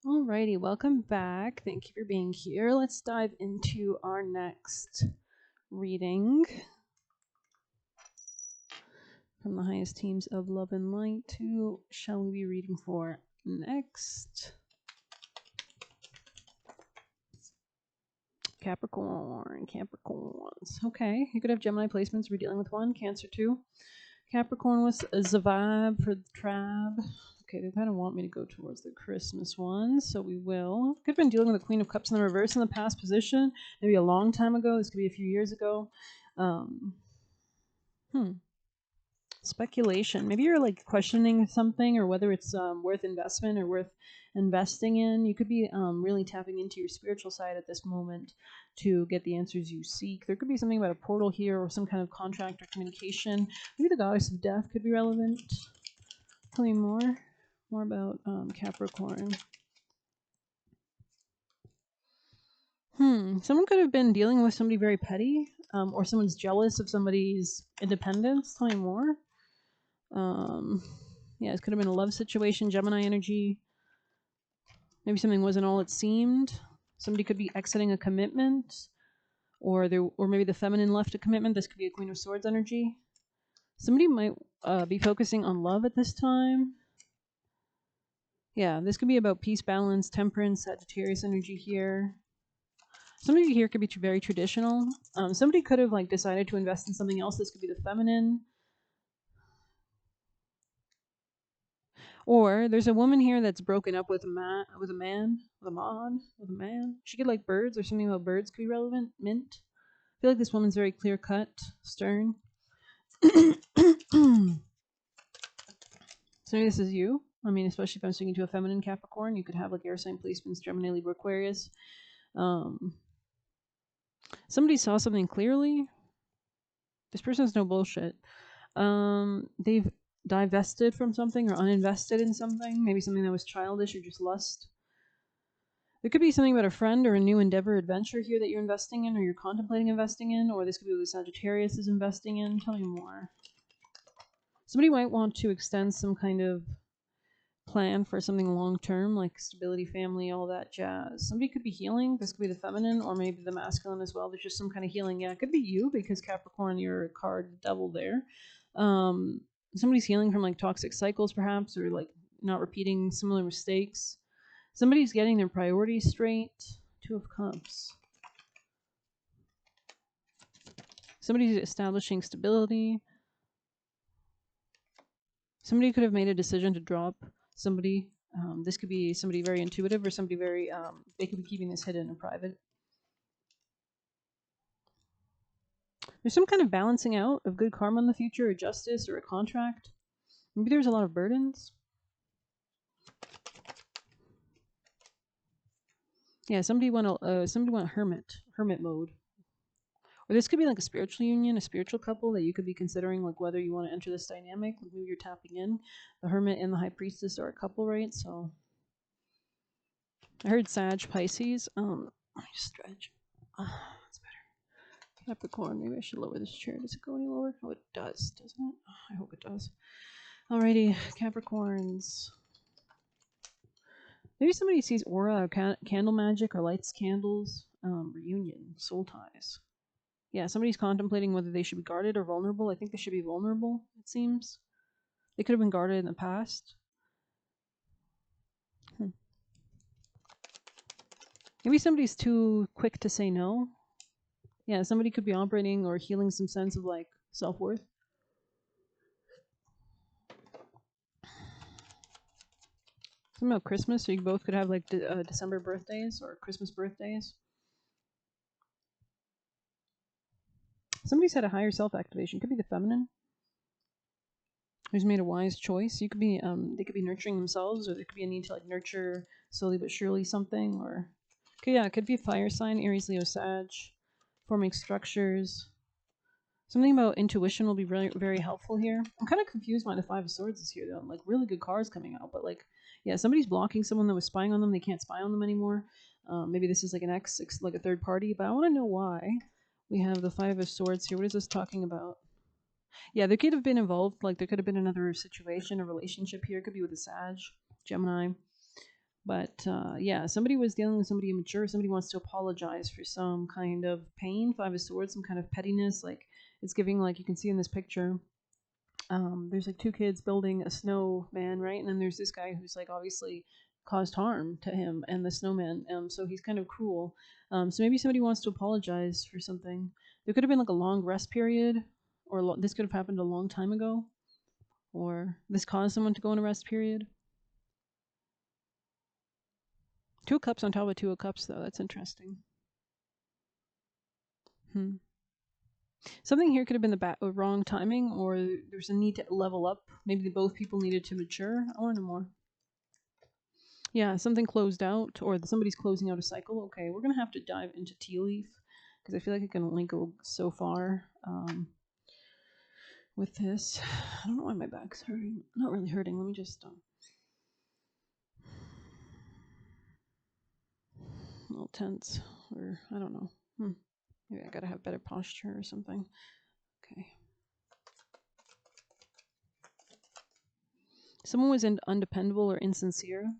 Alrighty, welcome back. Thank you for being here. Let's dive into our next reading from the highest teams of love and light. Who shall we be reading for next? Capricorn, Capricorns. Okay, you could have Gemini placements. We're dealing with one, Cancer two. Capricorn was a vibe for the tribe. Okay, they kind of want me to go towards the Christmas one, so we will. Could have been dealing with the Queen of Cups in the reverse in the past position, maybe a long time ago. This could be a few years ago. Um, Speculation. Maybe you're like questioning something, or whether it's worth investment or worth investing in. You could be really tapping into your spiritual side at this moment to get the answers you seek. There could be something about a portal here, or some kind of contract or communication. Maybe the goddess of death could be relevant. Tell me more about Capricorn. Someone could have been dealing with somebody very petty, or someone's jealous of somebody's independence. Tell me more. Yeah, it could have been a love situation, Gemini energy. Maybe something wasn't all it seemed. Somebody could be exiting a commitment, or maybe the feminine left a commitment. This could be a Queen of Swords energy. Somebody might be focusing on love at this time. Yeah, this could be about peace, balance, temperance, Sagittarius energy here. Somebody here could be very traditional. Somebody could have decided to invest in something else. This could be the feminine. Or there's a woman here that's broken up with a man. She could like birds, or something about birds could be relevant. Mint. I feel like this woman's very clear cut, stern. So maybe this is you. I mean, especially if I'm speaking to a feminine Capricorn, you could have like air sign placements, Gemini, Libra, Aquarius. Somebody saw something clearly. This person's no bullshit. They've divested from something or uninvested in something, maybe something that was childish or just lust. There could be something about a friend or a new endeavor, adventure here that you're investing in, or you're contemplating investing in, or this could be what Sagittarius is investing in. Tell me more. Somebody might want to extend some kind of plan for something long term, like stability, family, all that jazz. Somebody could be healing. This could be the feminine, or maybe the masculine as well. There's just some kind of healing. Yeah, it could be you, because Capricorn, you're a card devil there. Somebody's healing from like toxic cycles, perhaps, or like not repeating similar mistakes. Somebody's getting their priorities straight. Two of Cups. Somebody's establishing stability. Somebody could have made a decision to drop somebody. This could be somebody very intuitive, or somebody very, they could be keeping this hidden and private. There's some kind of balancing out of good karma in the future, or justice, or a contract. Maybe there's a lot of burdens. Yeah, somebody went hermit mode. Or this could be like a spiritual union, a spiritual couple that you could be considering, like whether you want to enter this dynamic. Maybe you're tapping in. The hermit and the high priestess are a couple, right? So I heard Sag, Pisces. Let me stretch. That's better. Capricorn. Maybe I should lower this chair. Does it go any lower? Oh, it does, doesn't it? I hope it does. Alrighty, Capricorns. Maybe somebody sees aura, or candle magic, or lights candles. Reunion, soul ties. Yeah, somebody's contemplating whether they should be guarded or vulnerable. I think they should be vulnerable, it seems. They could have been guarded in the past. Maybe somebody's too quick to say no. Yeah, somebody could be operating or healing some sense of like self-worth. Something about Christmas, so you both could have like December birthdays or Christmas birthdays. Somebody's had a higher self-activation. Could be the feminine, who's made a wise choice. You could be, they could be nurturing themselves, or there could be a need to like nurture slowly but surely something. Or, okay, yeah, it could be a fire sign, Aries, Leo, Sag, forming structures. Something about intuition will be really very helpful here. I'm kind of confused why the Five of Swords is here though. Like really good cards coming out, but like, yeah, somebody's blocking someone that was spying on them. They can't spy on them anymore. Maybe this is like an ex, like a third party, but I want to know why we have the Five of Swords here. What is this talking about? Yeah, there could have been involved. Like there could have been another situation, a relationship here. It could be with a Sag, Gemini. But yeah, somebody was dealing with somebody immature. Somebody wants to apologize for some kind of pain. Five of Swords, some kind of pettiness. Like it's giving, like you can see in this picture. There's like two kids building a snowman, right? And then there's this guy who's like obviously caused harm to him and the snowman. So he's kind of cruel. So maybe somebody wants to apologize for something. There could have been like a long rest period, or this could have happened a long time ago, or this caused someone to go on a rest period. Two of Cups on top of Two of Cups, though. That's interesting. Hmm. Something here could have been the wrong timing, or there's a need to level up. Maybe both people needed to mature. I want to know more. Yeah, something closed out, or somebody's closing out a cycle. Okay, we're gonna have to dive into Tea Leaf because I feel like it can only go so far with this. I don't know why my back's hurting. Not really hurting. Let me just a little tense, or I don't know. Maybe I gotta have better posture or something. Okay. Someone was undependable or insincere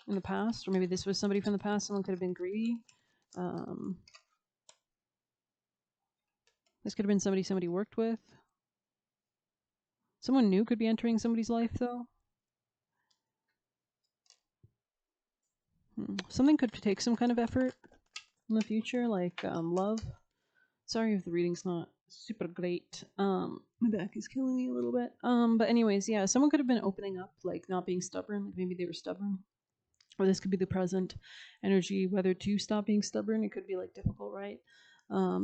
in the past, or maybe this was somebody from the past. Someone could have been greedy. This could have been somebody worked with. Someone new could be entering somebody's life, though. Something could take some kind of effort in the future, like love. Sorry if the reading's not super great. My back is killing me a little bit. But anyways, yeah, someone could have been opening up, like not being stubborn. Like maybe they were stubborn. Or this could be the present energy, whether to stop being stubborn. It could be like difficult, right?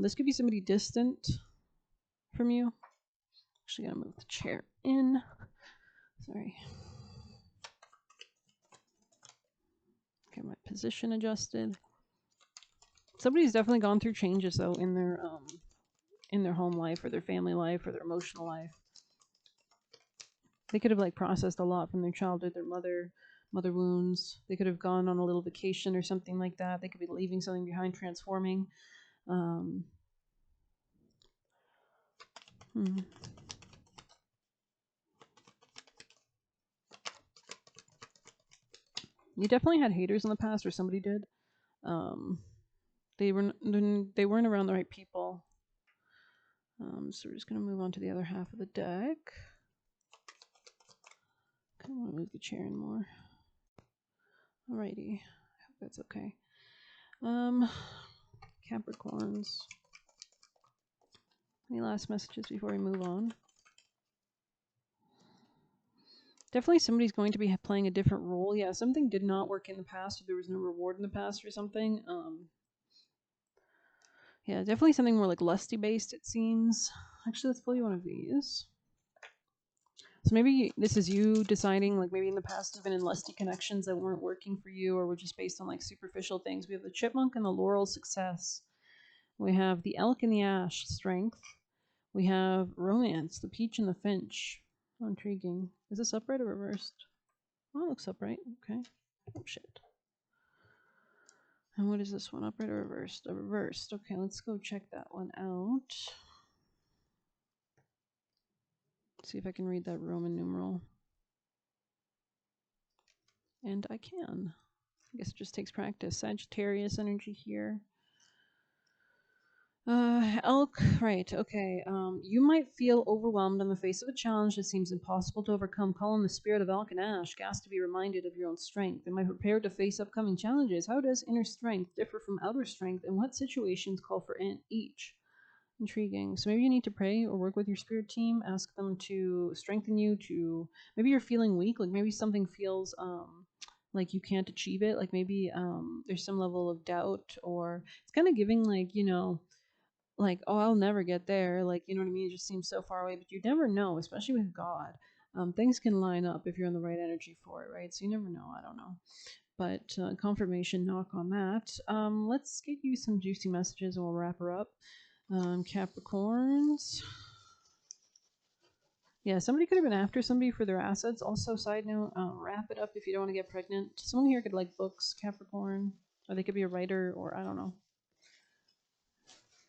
This could be somebody distant from you. Actually, gonna move the chair in. Sorry. Get my position adjusted. Somebody's definitely gone through changes though in their home life or their family life or their emotional life. They could have like processed a lot from their childhood, their mother wounds. They could have gone on a little vacation or something like that. They could be leaving something behind, transforming. You definitely had haters in the past, or somebody did. They weren't around the right people. So we're just gonna move on to the other half of the deck. I want to move the chair in more. Alrighty, I hope that's okay. Capricorns. Any last messages before we move on? Definitely somebody's going to be playing a different role. Yeah, something did not work in the past, or there was no reward in the past or something. Yeah, definitely something more like lusty based, it seems. Actually, let's pull you one of these. So maybe this is you deciding, like maybe in the past you've been in lusty connections that weren't working for you, or were just based on like superficial things. We have the chipmunk and the laurel, success. We have the elk and the ash, strength. We have romance, the peach and the finch. Oh, intriguing. Is this upright or reversed? Oh, it looks upright. Okay. Oh, shit. And what is this one, upright or reversed? Reversed. Okay, let's go check that one out. See if I can read that Roman numeral. And I can. I guess it just takes practice. Sagittarius energy here. Elk, right, okay. You might feel overwhelmed in the face of a challenge that seems impossible to overcome. Call on the spirit of Elk and Ash. Ask to be reminded of your own strength. Am I prepared to face upcoming challenges? How does inner strength differ from outer strength, and what situations call for each? Intriguing. So maybe you need to pray or work with your spirit team. Ask them to strengthen you. To maybe you're feeling weak. Like maybe something feels like you can't achieve it. Like maybe there's some level of doubt, or it's kind of giving like like, oh, I'll never get there. Like, you know what I mean? It just seems so far away, but you never know, especially with God. Things can line up if you're in the right energy for it, right? So you never know. I don't know. But confirmation knock on that. Let's get you some juicy messages and we'll wrap her up. Capricorns. Yeah, somebody could have been after somebody for their assets. Also, side note, wrap it up if you don't want to get pregnant. Someone here could like books, Capricorn. Or they could be a writer, or I don't know.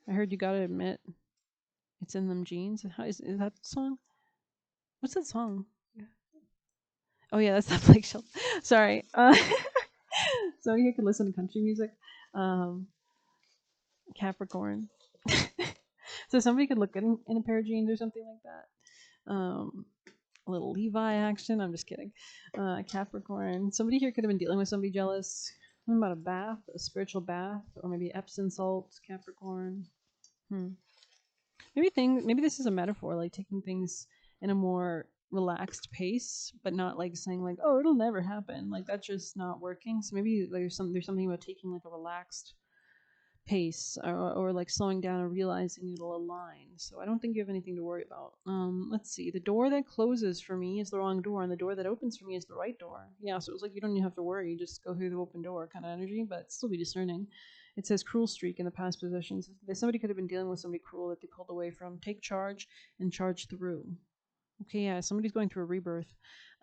I heard you gotta admit it's in them jeans. Is that the song? What's that song? Oh yeah, that's not Blake Shelton. Sorry. So you could listen to country music. Um, Capricorn. So somebody could look in a pair of jeans or something like that. A little Levi action. I'm just kidding. Capricorn. Somebody here could have been dealing with somebody jealous. Something about a bath, a spiritual bath, or maybe Epsom salts. Capricorn. Hmm. Maybe this is a metaphor, like taking things in a more relaxed pace, but not like saying like, oh, it'll never happen. Like that's just not working. So maybe like, there's something about taking like a relaxed pace, or like slowing down and realizing it'll align. So I don't think you have anything to worry about. Let's see. The door that closes for me is the wrong door, and the door that opens for me is the right door. Yeah, so it was like you don't even have to worry. You just go through the open door kind of energy, but still be discerning. It says cruel streak in the past positions. Somebody could have been dealing with somebody cruel that they pulled away from. Take charge and charge through. Okay, yeah, somebody's going through a rebirth.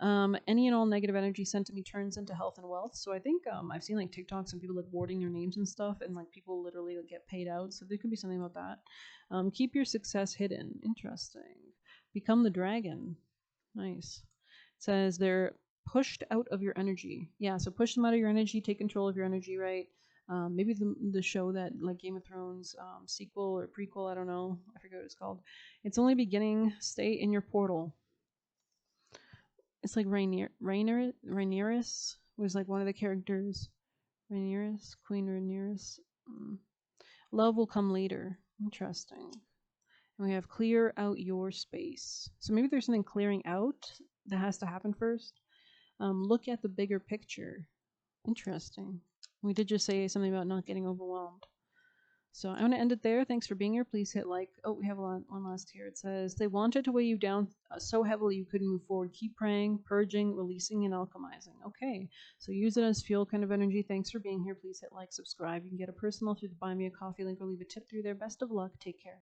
Any and all negative energy sent to me turns into health and wealth. So I think I've seen like TikToks and people like warding their names and stuff, and like people literally like, get paid out. So there could be something about that. Keep your success hidden. Interesting. Become the dragon. Nice. It says they're pushed out of your energy. Yeah, so push them out of your energy. Take control of your energy, right? Maybe the show that like Game of Thrones sequel or prequel, I don't know, I forget what it's called. It's only beginning. Stay in your portal. It's like Rhaenyra was like one of the characters. Queen Rhaenyra. Mm. Love will come later. Interesting. And we have clear out your space. So maybe there's something clearing out that has to happen first. Look at the bigger picture. Interesting. We did just say something about not getting overwhelmed. So I'm going to end it there. Thanks for being here. Please hit like. Oh, we have one last here. It says, they wanted to weigh you down so heavily you couldn't move forward. Keep praying, purging, releasing, and alchemizing. Okay, so use it as fuel kind of energy. Thanks for being here. Please hit like, subscribe. You can get a personal through the Buy Me a Coffee link or leave a tip through there. Best of luck. Take care.